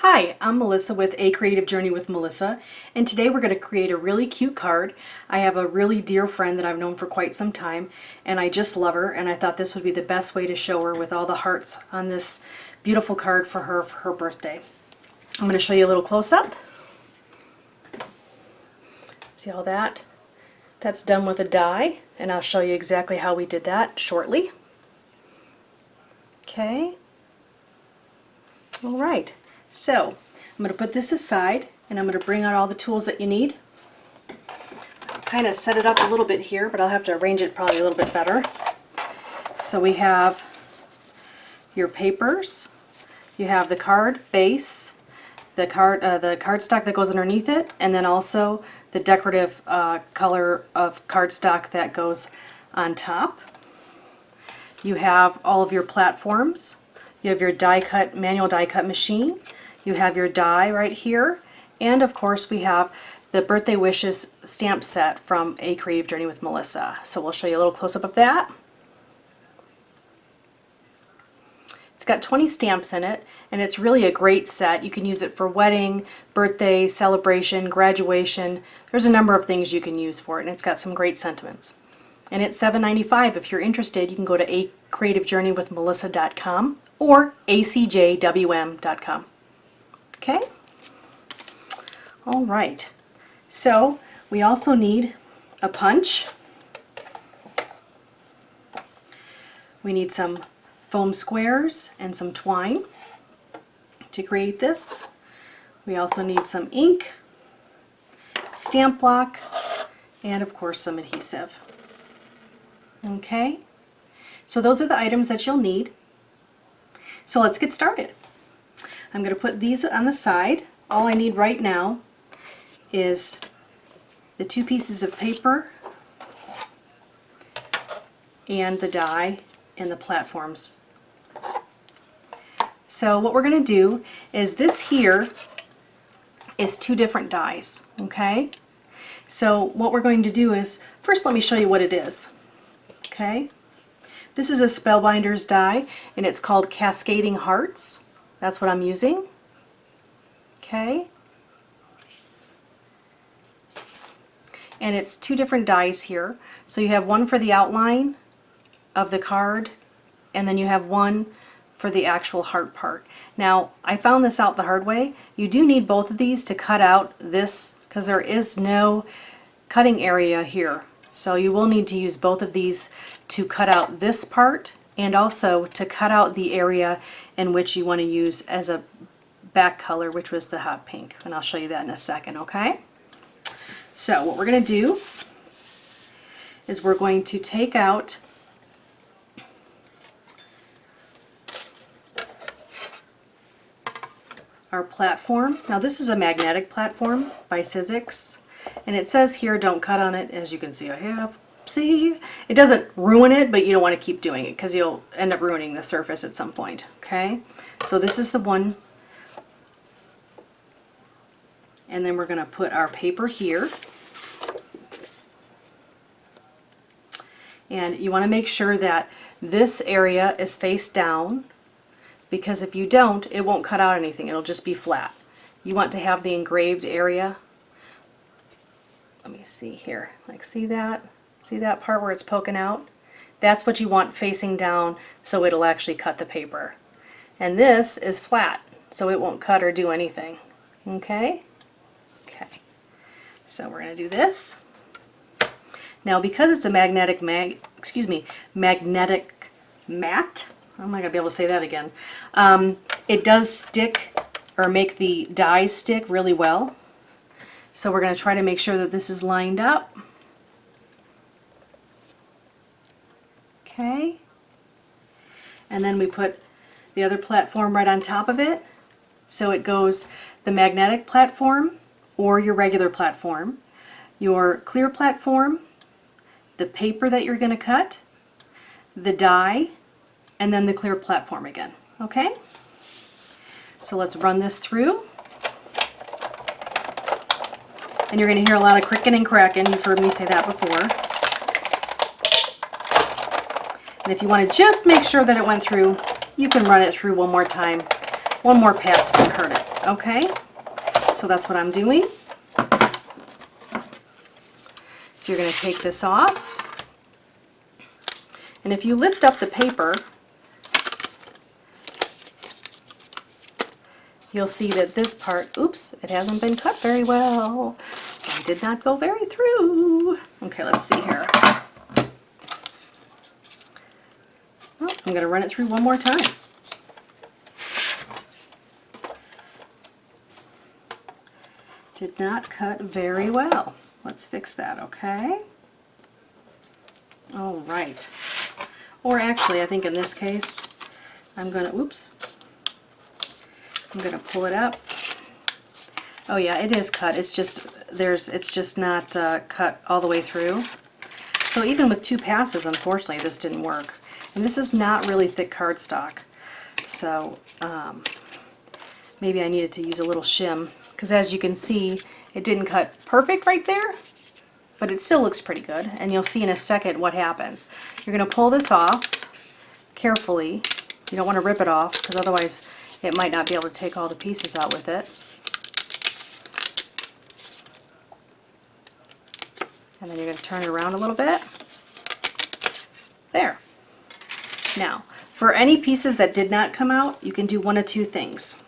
Hi, I'm Melissa with A Creative Journey with Melissa, and today we're going to create a really cute card. I have a really dear friend that I've known for quite some time, and I just love her, and I thought this would be the best way to show her with all the hearts on this beautiful card for her birthday. I'm going to show you a little close-up. See all that? That's done with a die, and I'll show you exactly how we did that shortly. Okay. All right. So I'm going to put this aside and I'm going to bring out all the tools that you need. Kind of set it up a little bit here, but I'll have to arrange it probably a little bit better. So we have your papers, you have the card base, the cardstock that goes underneath it, and then also the decorative color of cardstock that goes on top. You have all of your platforms. You have your die cut, manual die cut machine. You have your die right here. And of course we have the Birthday Wishes stamp set from A Creative Journey with Melissa. So we'll show you a little close-up of that. It's got 20 stamps in it, and it's really a great set. You can use it for wedding, birthday, celebration, graduation. There's a number of things you can use for it, and it's got some great sentiments. And it's $7.95. If you're interested, you can go to acreativejourneywithmelissa.com or acjwm.com. Okay? All right. So we also need a punch. We need some foam squares and some twine to create this. We also need some ink, stamp block, and of course some adhesive. Okay? So those are the items that you'll need. So let's get started. I'm going to put these on the side. All I need right now is the 2 pieces of paper and the die and the platforms. So what we're going to do is this here is 2 different dies, okay? So what we're going to do is, first let me show you what it is, okay? This is a Spellbinders die, and it's called Cascading Hearts. That's what I'm using. Okay. And it's 2 different dies here. So you have one for the outline of the card, and then you have one for the actual heart part. Now, I found this out the hard way. You do need both of these to cut out this, because there is no cutting area here. So you will need to use both of these to cut out this part and also to cut out the area in which you want to use as a back color, which was the hot pink. And I'll show you that in a second, okay? So what we're going to do is we're going to take out our platform. Now this is a magnetic platform by Sizzix. And it says here, don't cut on it. As you can see, I have. See? It doesn't ruin it, but you don't want to keep doing it because you'll end up ruining the surface at some point. Okay? So this is the one. And then we're going to put our paper here. And you want to make sure that this area is face down, because if you don't, it won't cut out anything. It'll just be flat. You want to have the engraved area. Let me see here. Like, see that? See that part where it's poking out? That's what you want facing down, so it'll actually cut the paper. And this is flat, so it won't cut or do anything. Okay? Okay. So we're going to do this. Now, because it's a magnetic magnetic mat, I'm not going to be able to say that again. It does stick or make the dies stick really well. So we're going to try to make sure that this is lined up. Okay. And then we put the other platform right on top of it. So it goes the magnetic platform or your regular platform, your clear platform, the paper that you're going to cut, the die, and then the clear platform again. Okay? So let's run this through. And you're going to hear a lot of cricking and cracking. You've heard me say that before. And if you want to just make sure that it went through, you can run it through one more time one more pass won't hurt it, okay? So that's what I'm doing. So you're going to take this off. And if you lift up the paper, you'll see that this part, oops, it hasn't been cut very well. It did not go very through. Okay, let's see here. Oh, I'm going to run it through one more time. Did not cut very well. Let's fix that, okay? All right. Or actually, I think in this case, I'm going to, oops, I'm going to pull it up. Oh yeah, it is cut. It's just it's just not cut all the way through. So even with 2 passes, unfortunately, this didn't work. And this is not really thick cardstock, so maybe I needed to use a little shim, because as you can see, it didn't cut perfect right there, but it still looks pretty good. And you'll see in a second what happens. You're going to pull this off carefully. You don't want to rip it off, because otherwise it might not be able to take all the pieces out with it. And then you're going to turn it around a little bit. There. Now, for any pieces that did not come out, you can do one of 2 things.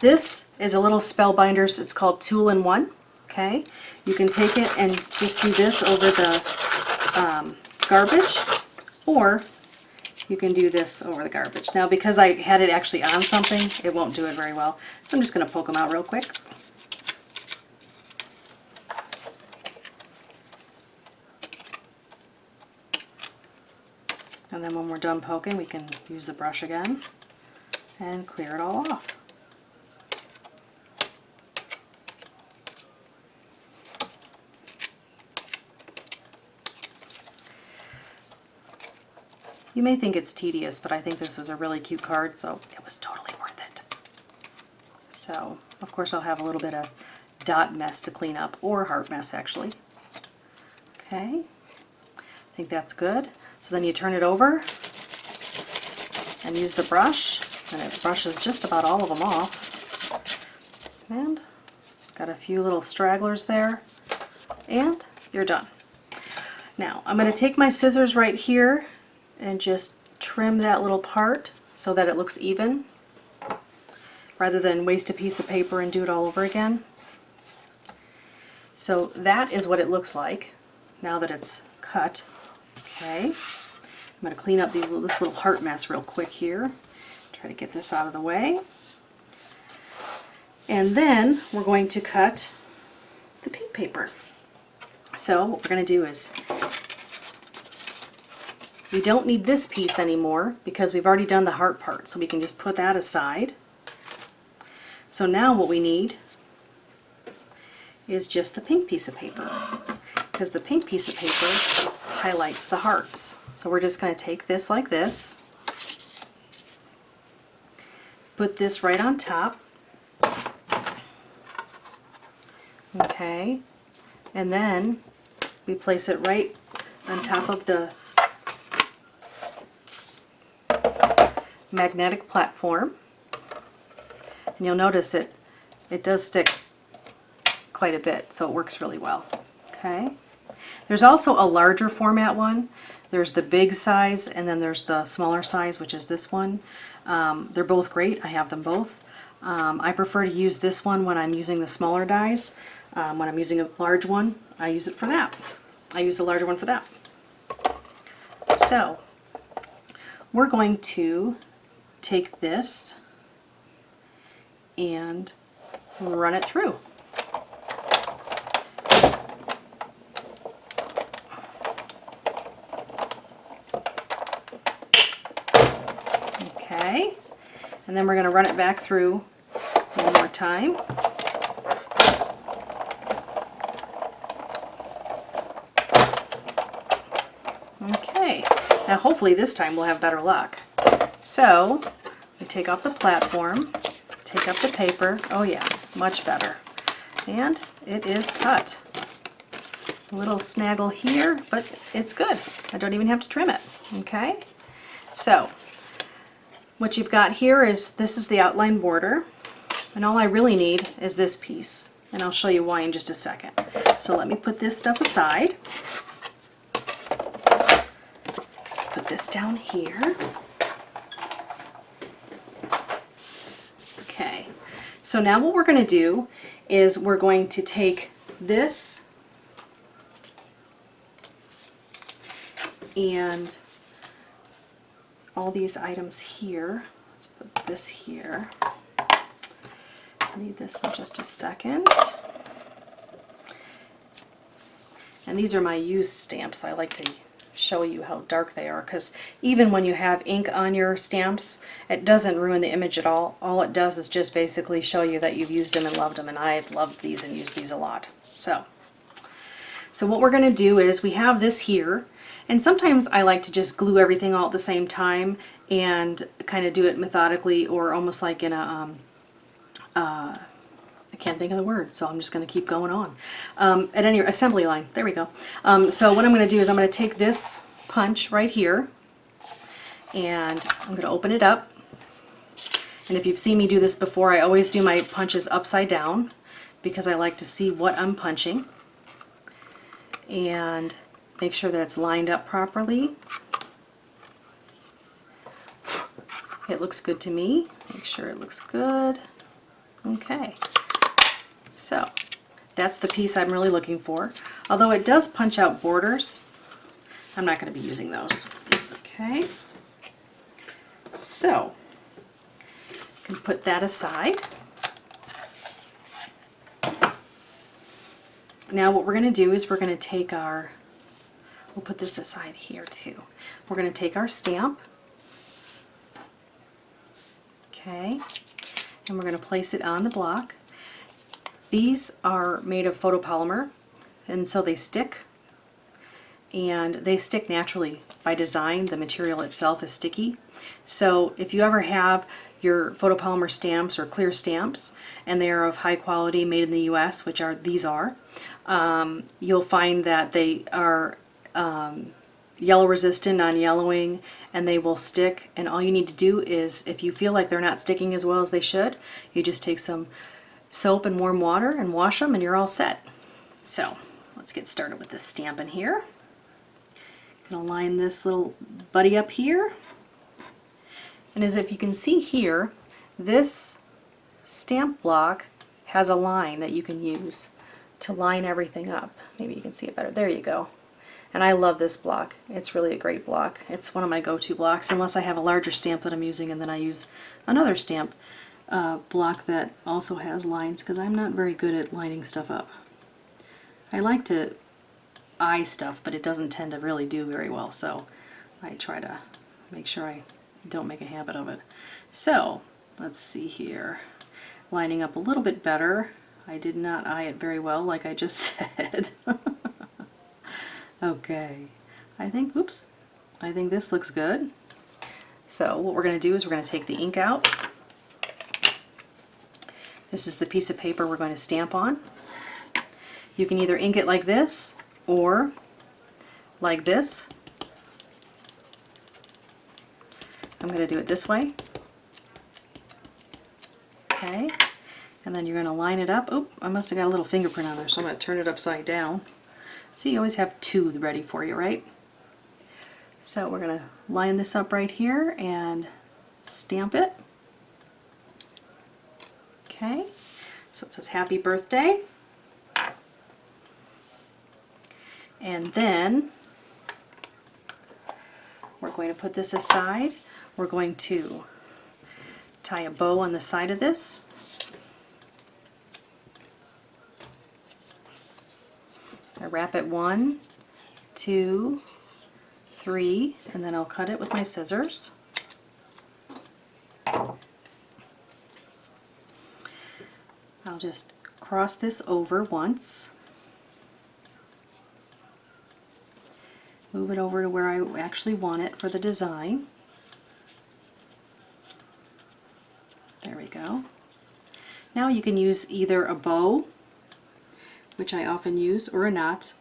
This is a little Spellbinders, it's called Tool-in-One, okay? You can take it and just do this over the garbage, or you can do this over the garbage. Now, because I had it actually on something, it won't do it very well. So I'm just going to poke them out real quick. And then when we're done poking, we can use the brush again and clear it all off. You may think it's tedious, but I think this is a really cute card, so it was totally worth it. So, of course, I'll have a little bit of dot mess to clean up, or heart mess actually. Okay, I think that's good. So then you turn it over and use the brush, and it brushes just about all of them off. And got a few little stragglers there, and you're done. Now, I'm going to take my scissors right here and just trim that little part so that it looks even, rather than waste a piece of paper and do it all over again. So that is what it looks like now that it's cut. Okay, I'm going to clean up this little heart mess real quick here. Try to get this out of the way. And then we're going to cut the pink paper. So what we're going to do is, we don't need this piece anymore because we've already done the heart part, so we can just put that aside. So now what we need is just the pink piece of paper, because the pink piece of paper highlights the hearts. So we're just going to take this like this, put this right on top, okay, and then we place it right on top of the magnetic platform, and you'll notice it does stick quite a bit, so it works really well. Okay, there's also a larger format one. There's the big size, and then there's the smaller size, which is this one. They're both great. I have them both. I prefer to use this one when I'm using the smaller dies. When I'm using a large one, I use it for that. I use the larger one for that. So we're going to take this and run it through. Okay, and then we're going to run it back through one more time. Okay, now hopefully this time we'll have better luck. So we take off the platform, take up the paper. Oh yeah, much better. And it is cut. A little snaggle here, but it's good. I don't even have to trim it. Okay, so what you've got here is, this is the outline border, and all I really need is this piece, and I'll show you why in just a second. So let me put this stuff aside. Put this down here. Okay, so now what we're going to do is we're going to take this and all these items here. Let's put this here. I need this in just a second. And these are my used stamps. I like to show you how dark they are, because even when you have ink on your stamps, it doesn't ruin the image at all. All it does is just basically show you that you've used them and loved them, and I've loved these and used these a lot. So what we're going to do is, we have this here, and sometimes I like to just glue everything all at the same time and kind of do it methodically, or almost like in a I can't think of the word, so I'm just going to keep going on. At any assembly line, there we go. So what I'm going to do is I'm going to take this punch right here, and I'm going to open it up. And if you've seen me do this before, I always do my punches upside down because I like to see what I'm punching, and make sure that it's lined up properly. It looks good to me. Make sure it looks good. Okay. So that's the piece I'm really looking for. Although it does punch out borders, I'm not going to be using those. Okay. So I can put that aside. Now what we're going to do is we're going to take our, we'll put this aside here too. We're going to take our stamp. Okay. And we're going to place it on the block. These are made of photopolymer, and so they stick, and they stick naturally by design. The material itself is sticky. So if you ever have your photopolymer stamps or clear stamps, and they are of high quality, made in the US, which are these are, you'll find that they are yellow resistant, non-yellowing, and they will stick. And all you need to do is, if you feel like they're not sticking as well as they should, you just take some soap and warm water and wash them, and you're all set. So let's get started with this stamp in here. Gonna line this little buddy up here, and as if you can see here, this stamp block has a line that you can use to line everything up. Maybe you can see it better. There you go. And I love this block. It's really a great block. It's one of my go-to blocks, unless I have a larger stamp that I'm using, and then I use another stamp block that also has lines, because I'm not very good at lining stuff up. I like to eye stuff, but it doesn't tend to really do very well, so I try to make sure I don't make a habit of it. So let's see here. Lining up a little bit better. I did not eye it very well, like I just said. Okay, I think this looks good. So what we're going to do is we're going to take the ink out. This is the piece of paper we're going to stamp on. You can either ink it like this or like this. I'm going to do it this way. Okay, and then you're going to line it up. Oh, I must have got a little fingerprint on there, so I'm going to turn it upside down. See, you always have two ready for you, right? So we're going to line this up right here and stamp it. Okay, so it says happy birthday. And then we're going to put this aside. We're going to tie a bow on the side of this. I wrap it 1, 2, 3, and then I'll cut it with my scissors. I'll just cross this over once, move it over to where I actually want it for the design. There we go. Now you can use either a bow, which I often use, or a knot.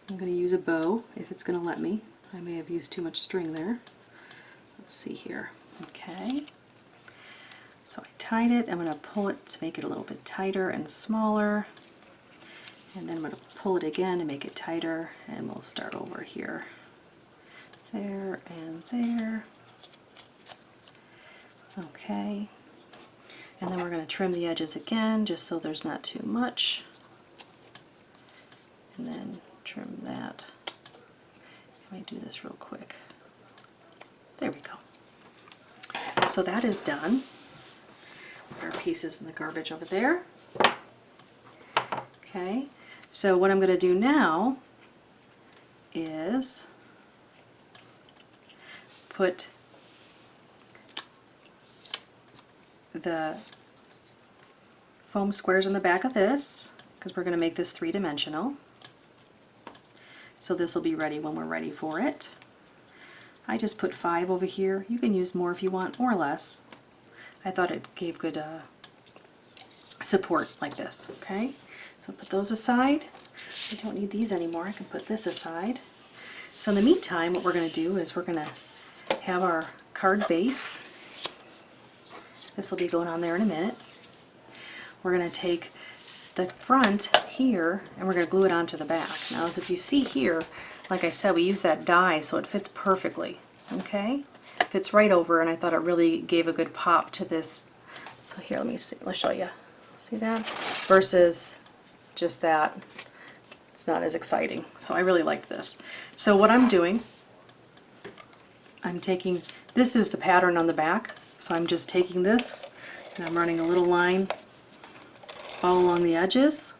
I'm going to use a bow if it's going to let me. I may have used too much string there. Let's see here. Okay. So I tied it. I'm going to pull it to make it a little bit tighter and smaller. And then I'm going to pull it again to make it tighter, and we'll start over here. There and there. Okay. And then we're going to trim the edges again just so there's not too much. And then trim that. Let me do this real quick. There we go. So that is done. Put our pieces in the garbage over there. Okay, so what I'm going to do now is put the foam squares in the back of this, because we're going to make this three-dimensional. So this will be ready when we're ready for it. I just put 5 over here. You can use more if you want, or less. I thought it gave good support like this. Okay, so put those aside. I don't need these anymore. I can put this aside. So in the meantime, what we're going to do is we're going to have our card base. This will be going on there in a minute. We're going to take the front here and we're going to glue it onto the back. Now, as if you see here, like I said, we use that die so it fits perfectly. Okay, fits right over, and I thought it really gave a good pop to this. So here, let me see. Let's show you. See that? Versus just that. It's not as exciting. So I really like this. So what I'm doing, I'm taking, this is the pattern on the back. So I'm just taking this and I'm running a little line all along the edges.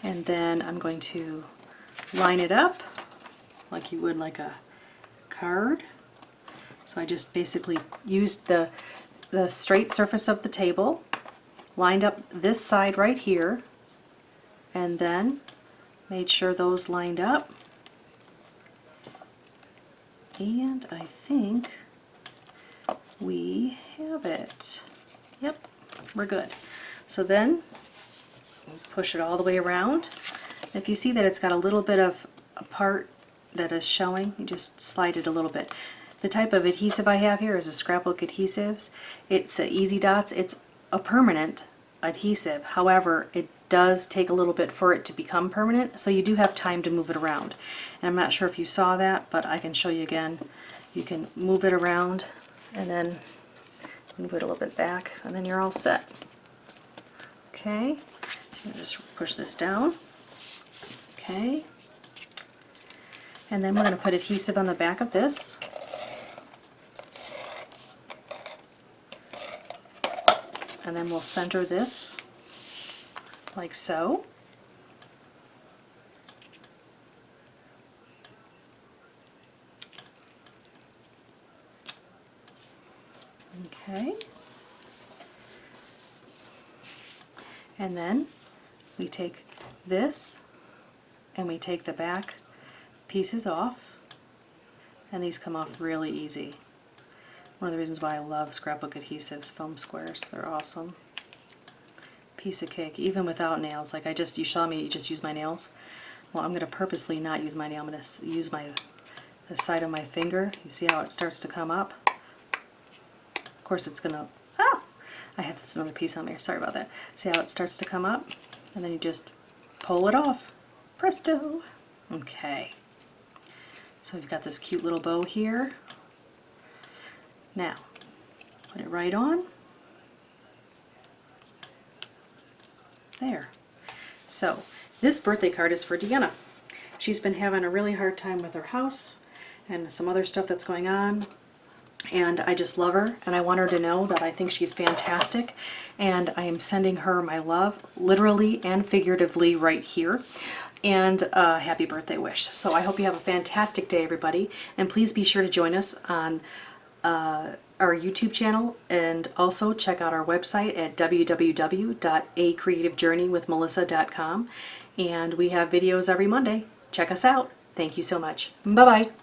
And then I'm going to line it up like you would like a card. So I just basically used the straight surface of the table, lined up this side right here, and then made sure those lined up. And I think we have it. Yep, we're good. So then push it all the way around. If you see that it's got a little bit of a part that is showing, you just slide it a little bit. The type of adhesive I have here is a scrapbook adhesives. It's a Easy Dots. It's a permanent adhesive. However, it does take a little bit for it to become permanent, so you do have time to move it around. And I'm not sure if you saw that, but I can show you again. You can move it around and then move it a little bit back, and then you're all set. Okay, so I'm going to just push this down. Okay, and then we're going to put adhesive on the back of this. And then we'll center this like so. Okay. And then we take this and we take the back pieces off, and these come off really easy. One of the reasons why I love scrapbook adhesives, foam squares. They're awesome. Piece of cake, even without nails. Like you saw me just use my nails. Well, I'm going to purposely not use my nail. I'm going to use the side of my finger. You see how it starts to come up? Of course it's going to, I have this another piece on there. Sorry about that. See how it starts to come up? And then you just pull it off. Presto! Okay. So we've got this cute little bow here. Now, put it right on. There. So, this birthday card is for Deanna. She's been having a really hard time with her house and some other stuff that's going on. And I just love her, and I want her to know that I think she's fantastic. And I am sending her my love, literally and figuratively, right here. And a happy birthday wish. So I hope you have a fantastic day, everybody. And please be sure to join us on our YouTube channel, and also check out our website at www.acreativejourneywithmelissa.com, and we have videos every Monday. Check us out. Thank you so much. Bye-bye.